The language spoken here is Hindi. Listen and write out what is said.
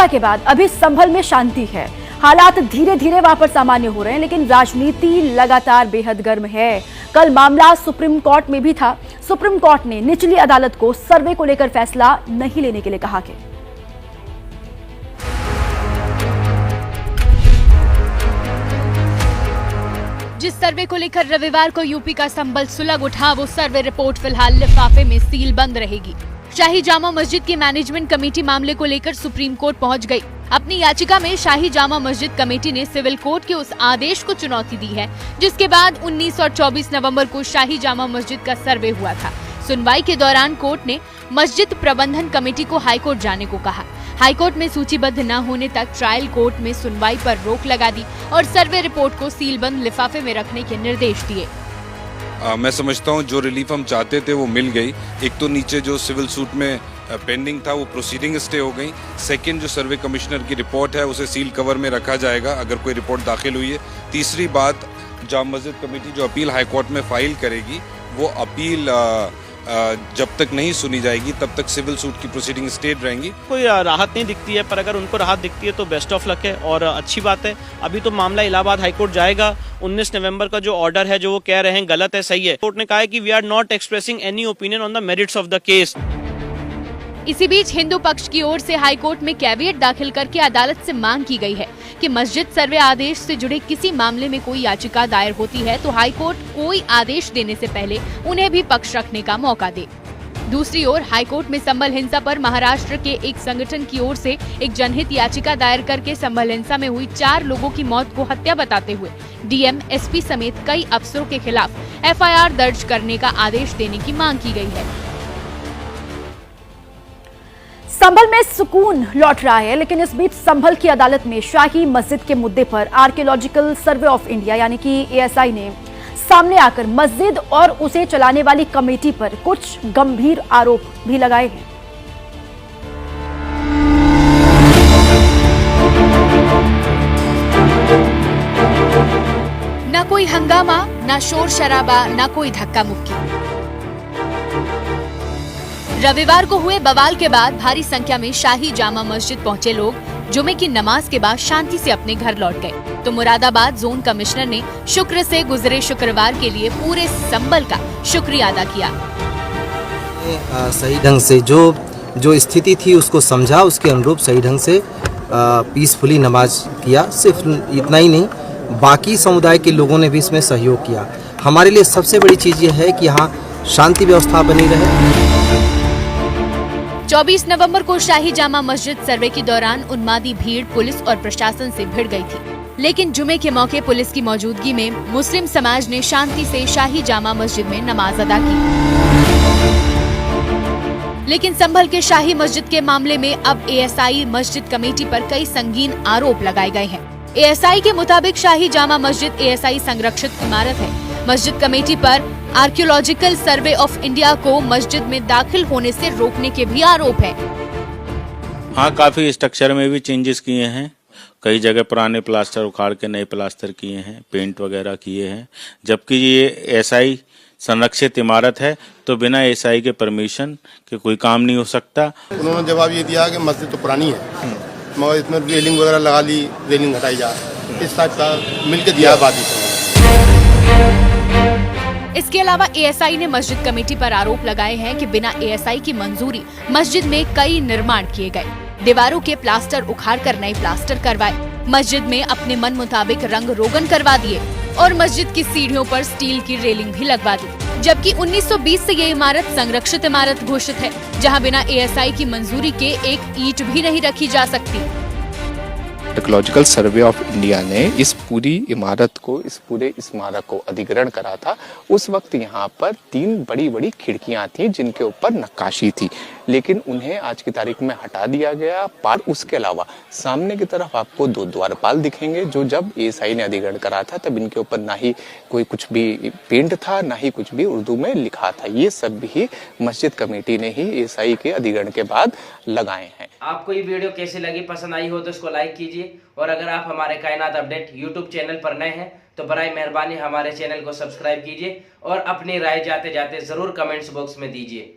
हिंसा के बाद अभी संभल में शांति है। हालात धीरे धीरे वापस सामान्य हो रहे हैं, लेकिन राजनीति लगातार बेहद गर्म है। कल मामला सुप्रीम कोर्ट में भी था। सुप्रीम कोर्ट ने निचली अदालत को सर्वे को लेकर फैसला नहीं लेने के लिए कहा कि जिस सर्वे को लेकर रविवार को यूपी का संभल सुलग उठा, वो सर्वे रिपोर्ट फिलहाल लिफाफे में सील बंद रहेगी। शाही जामा मस्जिद की मैनेजमेंट कमेटी मामले को लेकर सुप्रीम कोर्ट पहुंच गई। अपनी याचिका में शाही जामा मस्जिद कमेटी ने सिविल कोर्ट के उस आदेश को चुनौती दी है, जिसके बाद 19 और 24 नवंबर को शाही जामा मस्जिद का सर्वे हुआ था। सुनवाई के दौरान कोर्ट ने मस्जिद प्रबंधन कमेटी को हाईकोर्ट जाने को कहा। हाईकोर्ट में सूचीबद्ध न होने तक ट्रायल कोर्ट में सुनवाई पर रोक लगा दी और सर्वे रिपोर्ट को सीलबंद लिफाफे में रखने के निर्देश दिए। मैं समझता हूं जो रिलीफ हम चाहते थे वो मिल गई। एक तो नीचे जो सिविल सूट में पेंडिंग था वो प्रोसीडिंग स्टे हो गई। सेकंड, जो सर्वे कमिश्नर की रिपोर्ट है उसे सील कवर में रखा जाएगा अगर कोई रिपोर्ट दाखिल हुई है। तीसरी बात, जामा मस्जिद कमेटी जो अपील हाईकोर्ट में फाइल करेगी वो अपील जब तक नहीं सुनी जाएगी तब तक सिविल सूट की प्रोसीडिंग स्टेट रहेंगी। कोई राहत नहीं दिखती है, पर अगर उनको राहत दिखती है तो बेस्ट ऑफ लक है और अच्छी बात है। अभी तो मामला इलाहाबाद हाईकोर्ट जाएगा। 19 नवंबर का जो ऑर्डर है जो वो कह रहे हैं गलत है, सही है। कोर्ट ने कहा है कि we are not expressing any opinion on the merits of the case. इसी बीच हिंदू पक्ष की ओर से हाईकोर्ट में कैविएट दाखिल करके अदालत से मांग की गई है कि मस्जिद सर्वे आदेश से जुड़े किसी मामले में कोई याचिका दायर होती है तो हाईकोर्ट कोई आदेश देने से पहले उन्हें भी पक्ष रखने का मौका दे। दूसरी ओर हाईकोर्ट में संभल हिंसा पर महाराष्ट्र के एक संगठन की ओर से एक जनहित याचिका दायर करके संभल हिंसा में हुई 4 लोगों की मौत को हत्या बताते हुए डीएम, एसपी समेत कई अफसरों के खिलाफ एफआईआर दर्ज करने का आदेश देने की मांग की गई है। संभल में सुकून लौट रहा है, लेकिन इस बीच संभल की अदालत में शाही मस्जिद के मुद्दे पर आर्कियोलॉजिकल सर्वे ऑफ इंडिया यानी कि एएसआई ने सामने आकर मस्जिद और उसे चलाने वाली कमेटी पर कुछ गंभीर आरोप भी लगाए हैं। न कोई हंगामा, न शोर शराबा, न कोई धक्का मुक्की। रविवार को हुए बवाल के बाद भारी संख्या में शाही जामा मस्जिद पहुंचे लोग जुमे की नमाज के बाद शांति से अपने घर लौट गए। तो मुरादाबाद जोन कमिश्नर ने शुक्र से गुजरे शुक्रवार के लिए पूरे संभल का शुक्रिया अदा किया। सही ढंग से जो स्थिति थी उसको समझा, उसके अनुरूप सही ढंग से पीसफुली नमाज किया। सिर्फ इतना ही नहीं, बाकी समुदाय के लोगों ने भी इसमें सहयोग किया। हमारे लिए सबसे बड़ी चीज़ ये है कि यहाँ शांति व्यवस्था बनी रहे। 24 नवंबर को शाही जामा मस्जिद सर्वे के दौरान उन्मादी भीड़ पुलिस और प्रशासन से भिड़ गई थी, लेकिन जुमे के मौके पुलिस की मौजूदगी में मुस्लिम समाज ने शांति से शाही जामा मस्जिद में नमाज अदा की। लेकिन संभल के शाही मस्जिद के मामले में अब एएसआई मस्जिद कमेटी पर कई संगीन आरोप लगाए गए हैं। एएसआई के मुताबिक शाही जामा मस्जिद एएसआई संरक्षित इमारत है। मस्जिद कमेटी पर आर्कियोलॉजिकल सर्वे ऑफ इंडिया को मस्जिद में दाखिल होने से रोकने के भी आरोप है। हाँ, काफी स्ट्रक्चर में भी चेंजेस किए हैं। कई जगह पुराने प्लास्टर उखाड़ के नए प्लास्टर किए हैं, पेंट वगैरह किए हैं। जबकि ये एएसआई संरक्षित इमारत है तो बिना एएसआई के परमिशन के कोई काम नहीं हो सकता। उन्होंने जवाब ये दिया कि मस्जिद तो पुरानी है मगर इसमें रेलिंग वगैरह लगा ली, रेलिंग हटाई जा, इस टाइप का मिलकर दिया बात। इसके अलावा एएसआई ने मस्जिद कमेटी पर आरोप लगाए हैं कि बिना एएसआई की मंजूरी मस्जिद में कई निर्माण किए गए, दीवारों के प्लास्टर उखाड़कर नए प्लास्टर करवाए, मस्जिद में अपने मन मुताबिक रंग रोगन करवा दिए और मस्जिद की सीढ़ियों पर स्टील की रेलिंग भी लगवा दी। जबकि 1920 से ये इमारत संरक्षित इमारत घोषित है, जहां बिना एएसआई की मंजूरी के एक ईंट भी नहीं रखी जा सकती। आर्कियोलॉजिकल सर्वे ऑफ इंडिया ने इस पूरी इमारत को, इस पूरे स्मारक को अधिग्रहण करा था। उस वक्त यहाँ पर 3 बड़ी बड़ी खिड़कियाँ थी जिनके ऊपर नक्काशी थी, लेकिन उन्हें आज की तारीख में हटा दिया गया। पर उसके अलावा सामने की तरफ आपको 2 द्वारपाल दिखेंगे जो जब एएसआई ने अधिग्रहण करा था तब इनके ऊपर ना ही कोई कुछ भी पेंट था, ना ही कुछ भी उर्दू में लिखा था। ये सब भी मस्जिद कमेटी ने ही एएसआई के अधिग्रहण के बाद लगाए हैं। आपको ये वीडियो कैसी लगी, पसंद आई हो तो इसको लाइक कीजिए, और अगर आप हमारे कायनात अपडेट यूट्यूब चैनल पर नए हैं तो बराए मेहरबानी हमारे चैनल को सब्सक्राइब कीजिए और अपनी राय जाते जाते जरूर कमेंट्स बॉक्स में दीजिए।